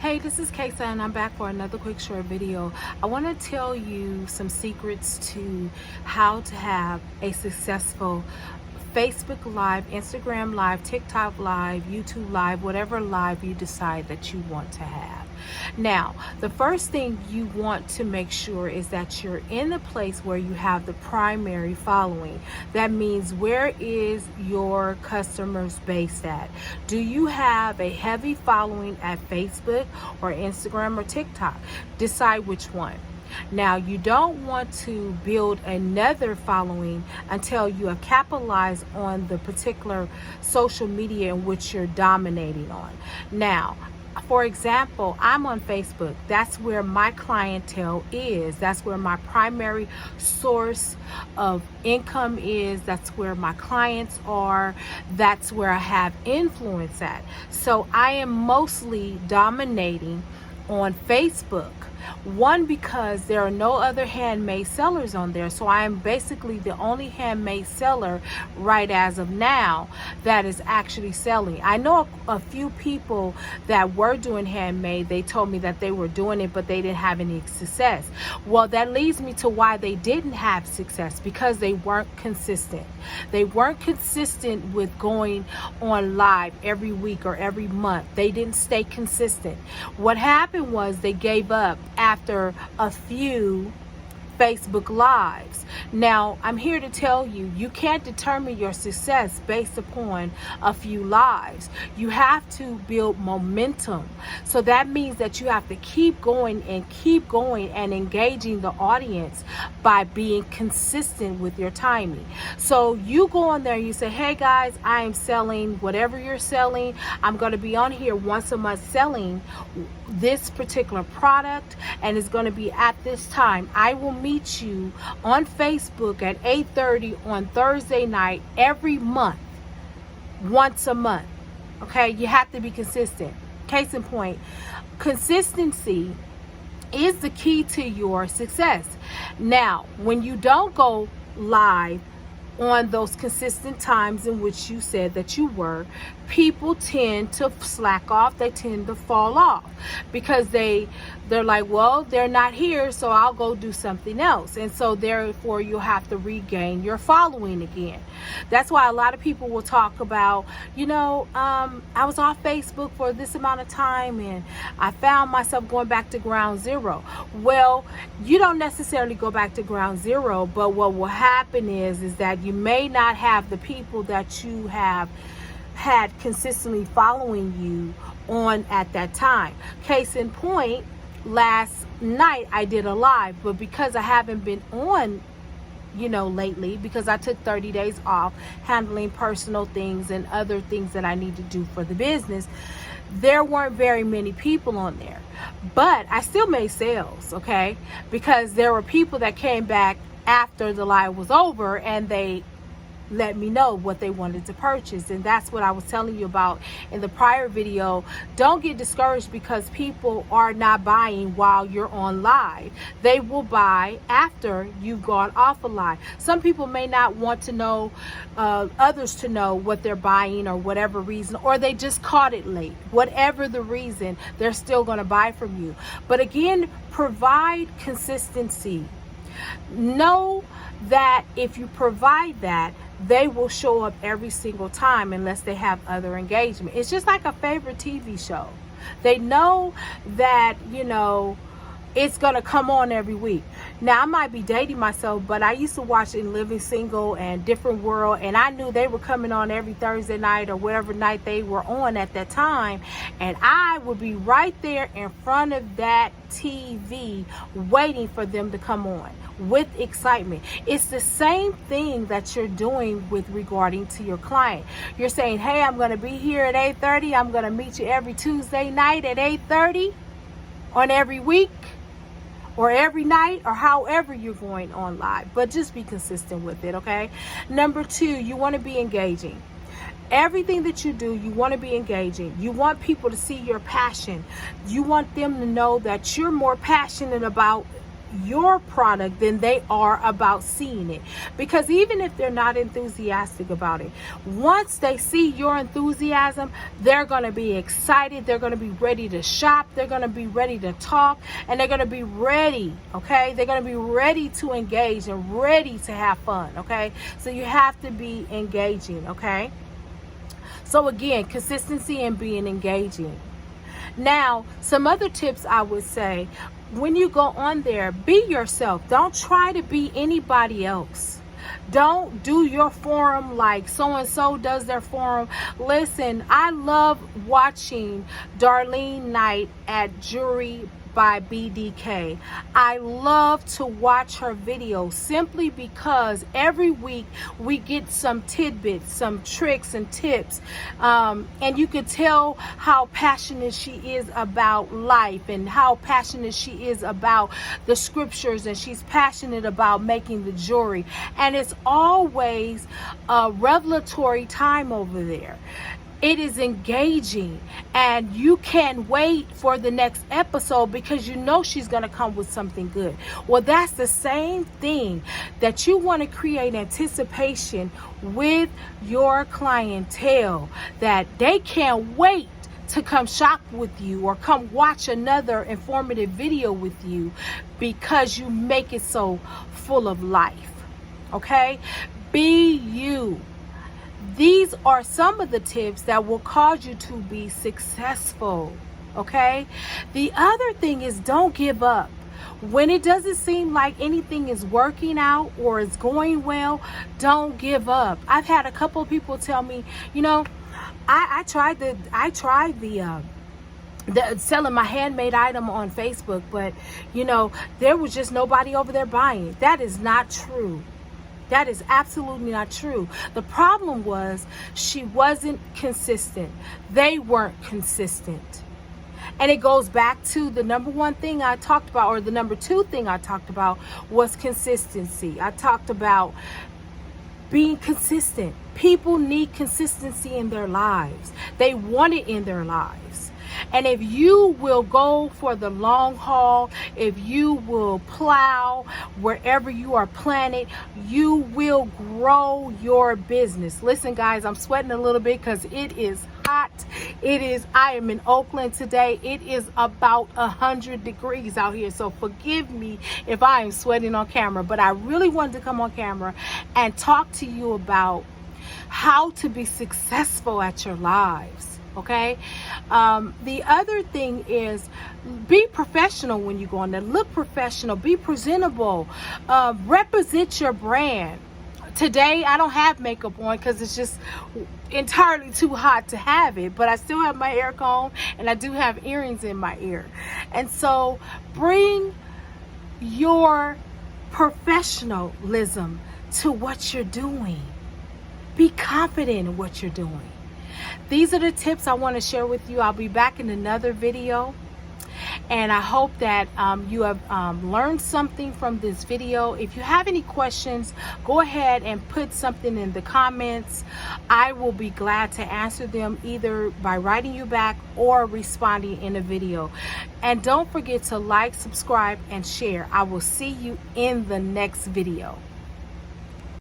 Hey, this is Kaysa and I'm back for another quick short video. I want to tell you some secrets to how to have a successful Facebook Live, Instagram Live, TikTok Live, YouTube Live, whatever live you decide that you want to have. Now, the first thing you want to make sure is that you're in a place where you have the primary following. That means, where is your customers based at? Do you have a heavy following at Facebook or Instagram or TikTok? Decide which one. Now, you don't want to build another following until you have capitalized on the particular social media in which you're dominating on. Now, for example, I'm on Facebook. That's where my clientele is. That's where my primary source of income is. That's where my clients are. That's where I have influence at. So I am mostly dominating on Facebook. One, because there are no other handmade sellers on there, so I am basically the only handmade seller right as of now that is actually selling. I know a few people that were doing handmade. They told me that they were doing it, but they didn't have any success. Well, that leads me to why they didn't have success, because they weren't consistent. They weren't consistent with going on live every week or every month. They didn't stay consistent. What happened was they gave up after a few Facebook Lives. Now, I'm here to tell you, you can't determine your success based upon a few lives. You have to build momentum. So that means that you have to keep going and engaging the audience by being consistent with your timing. So you go on there and you say, hey guys, I am selling whatever you're selling. I'm going to be on here once a month selling this particular product, and it's going to be at this time. I will meet you on Facebook at 8:30 on Thursday night every month, once a month. Okay, you have to be consistent. Case in point, consistency is the key to your success. Now, when you don't go live on those consistent times in which you said that you were, people tend to slack off. They tend to fall off because they're like, well, they're not here, so I'll go do something else. And so therefore you'll have to regain your following again. That's why a lot of people will talk about, I was off Facebook for this amount of time and I found myself going back to ground zero. Well, you don't necessarily go back to ground zero, but what will happen is that you may not have the people that you have had consistently following you on at that time. Case in point, last night I did a live, but because I haven't been on lately, because I took 30 days off handling personal things and other things that I need to do for the business, there weren't very many people on there. But I still made sales, okay? Because there were people that came back after the live was over and they let me know what they wanted to purchase. And that's what I was telling you about in the prior video. Don't get discouraged because people are not buying while you're on live. They will buy after you've gone off a live. Some people may not want to know others to know what they're buying or whatever reason, or they just caught it late. Whatever the reason, they're still going to buy from you. But again, provide consistency. Know that if you provide that, they will show up every single time unless they have other engagement. It's just like a favorite TV show. They know that, it's going to come on every week. Now, I might be dating myself, but I used to watch In Living Single and Different World, and I knew they were coming on every Thursday night or whatever night they were on at that time, and I would be right there in front of that TV waiting for them to come on with excitement. It's the same thing that you're doing with regarding to your client. You're saying, hey, I'm going to be here at 8:30. I'm going to meet you every Tuesday night at 8:30 on every week, or every night, or however you're going on live. But just be consistent with it, okay? Number 2, you want to be engaging. Everything that you do, you want to be engaging. You want people to see your passion. You want them to know that you're more passionate about your product than they are about seeing it. Because even if they're not enthusiastic about it, once they see your enthusiasm, they're going to be excited. They're going to be ready to shop. They're going to be ready to talk, and they're going to be ready. Okay. They're going to be ready to engage and ready to have fun. Okay. So you have to be engaging. Okay. So again, consistency and being engaging. Now, some other tips I would say, when you go on there, be yourself. Don't try to be anybody else. Don't do your forum like so-and-so does their forum. Listen, I love watching Darlene Knight at Jewelry by BDK. I love to watch her videos simply because every week we get some tidbits, some tricks and tips, and you can tell how passionate she is about life and how passionate she is about the scriptures, and she's passionate about making the jewelry, and it's always a revelatory time over there. It is engaging, and you can't wait for the next episode because you know she's going to come with something good. Well, that's the same thing that you want to create anticipation with your clientele, that they can't wait to come shop with you or come watch another informative video with you because you make it so full of life. Okay? Be you. These are some of the tips that will cause you to be successful. Okay? The other thing is, don't give up. When it doesn't seem like anything is working out or is going well, don't give up. I've had a couple of people tell me, you know, I tried the selling my handmade item on Facebook, but you know, there was just nobody over there buying it. That is not true. That is absolutely not true. The problem was she wasn't consistent. They weren't consistent. And it goes back to the number one thing I talked about, or the number two thing I talked about, was consistency. I talked about being consistent. People need consistency in their lives. They want it in their lives. And if you will go for the long haul, if you will plow wherever you are planted, you will grow your business. Listen, guys, I'm sweating a little bit because it is hot. I am in Oakland today. It is about 100 degrees out here. So forgive me if I am sweating on camera, but I really wanted to come on camera and talk to you about how to be successful at your lives. Okay. The other thing is, be professional when you go on there. Look professional, be presentable, represent your brand. Today I don't have makeup on because it's just entirely too hot to have it, but I still have my hair comb and I do have earrings in my ear. And so bring your professionalism to what you're doing. Be confident in what you're doing. These are the tips I want to share with you. I'll be back in another video, and I hope that you have learned something from this video. If you have any questions, go ahead and put something in the comments. I will be glad to answer them, either by writing you back or responding in a video. And don't forget to like, subscribe, and share. I will see you in the next video.